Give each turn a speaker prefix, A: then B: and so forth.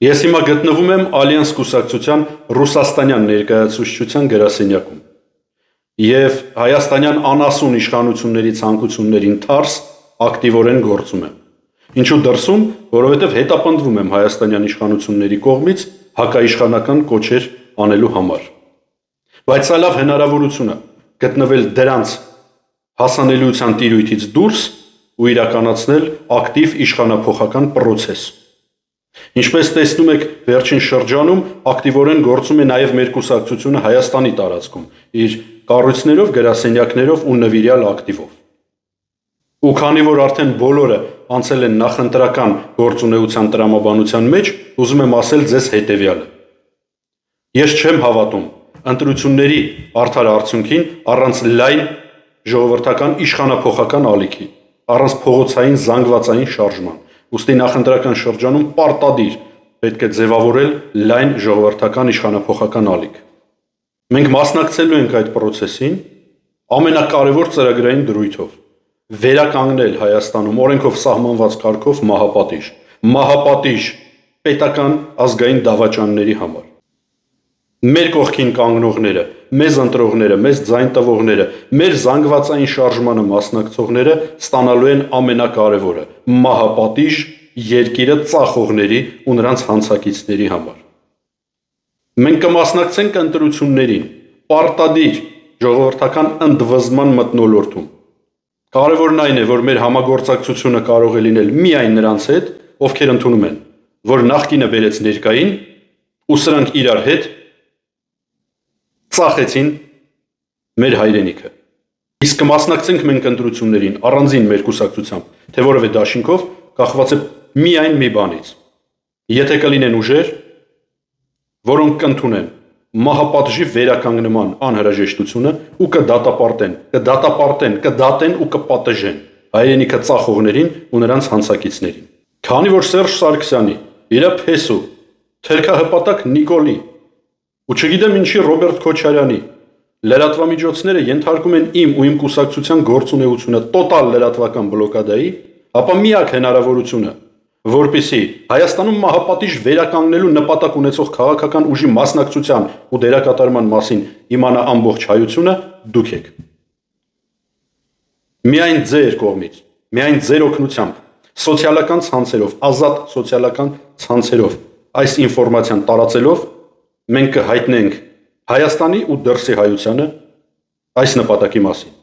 A: Ես հիմա գտնվում եմ Ալյանս կուսակցության ռուսաստանյան ներկայացուցչության գրասենյակում և հայաստանյան անասուն իշխանությունների ցանկություններին թարս ակտիվորեն գործում եմ։ Ինչու դրսում, որովհետև հետապնդվում եմ հայաստանյան իշխանությունների կողմից հակաիշխանական կոչեր անելու համար։ Բայց սա լավ հնարավորություն է գտնվել դրանց հասանելիության տիրույթից դուրս ու իրականացնել ակտիվ իշխանափոխական պրոցես։ Ինչպես տեսնում եք, վերջին շրջանում ակտիվորեն գործում է նաև մեր կուսակցությունը Հայաստանի տարածքում, իր կառույցներով, գրասենյակներով ու նվիրյալ ակտիվով։ Ու քանի որ արդեն բոլորը անցել են նախընտրական գործունեության տրամաբանության մեջ, ուզում եմ ասել ձեզ հետևյալը. Ես չեմ հավատում ընտրությունների արդար արդյունքին առանց լայն ժողովրդական իշխանափոխական ալիքի, առանց փողոցային զանգվածային շարժման, ուստի նախընտրական շրջանում պարտադիր պետք է ձևավորել լայն ժողովրդական իշխանափոխական ալիք։ Մենք մասնակցելու ենք այդ պրոցեսին ամենակարևոր ծրագրային դրույթով՝ վերականգնել Հայաստանում օրենքով սահմանված կարգով մահապատիժ պետական ազգային դավաճանների համար։ Մեր կողքին կանգնողները, մեզ ընտրողները, մեզ ձայն տվողները, մեր զանգվածային շարժմանը մասնակցողները ստանալու են ամենակարևորը՝ մահապատիժ երկիրը ծախողների ու նրանց հանցակիցների համար։ Մենք կմասնակցենք ընտրություններին պարտադիր ժողովրդական ընդվզման մթնոլորտում։ Կարևորն այն է, որ մեր համագործակցությունը կարող է լինել միայն նրանց հետ, ովքեր ընդունում են, որ նախկինը բերեց ներկային ու սրանք իրար հետ ծախեցին մեր հայրենիքը։ Իսկ կմասնակցենք մենք ընտրություններին առանձին մեր կուսակցությամբ, թե որևէ դաշինքով, կախված է միայն մի բանից։ Եթե կլինեն ուժեր, որոնք կընդունեն մահապատժի վերականգնման անհրաժեշտությունը ու կդատեն ու կպատժեն հայրենիքը ծախողներին ու նրանց հանցակիցներին։ Քանի որ Սերժ Սարգսյանի, իր փեսու, թերքահպատակ Նիկոլի ու չգիտեմ ինչի Ռոբերտ Քոչարյանի լրատվամիջոցները ենթարկում են իմ ու իմ կուսակցության գործունեությունը տոտալ լրատվական բլոկադայի, ապա միակ հնարավորությունը, որպեսզի Հայաստանում մահապատիժ վերականգնելու նպատակ ունեցող քաղաքական ուժի մասնակցության ու դերակատարման մասին իմանա ամբողջ հայությունը, դուք եք։ Միայն ձեր կողմից, միայն ձեր օգնությամբ, սոցիալական ցանցերով, ազատ սոցիալական ցանցերով այս ինֆորմացիան տարածելով մենք կհայտնենք Հայաստանի ու դրսի հայությանը այս նպատակի մասին։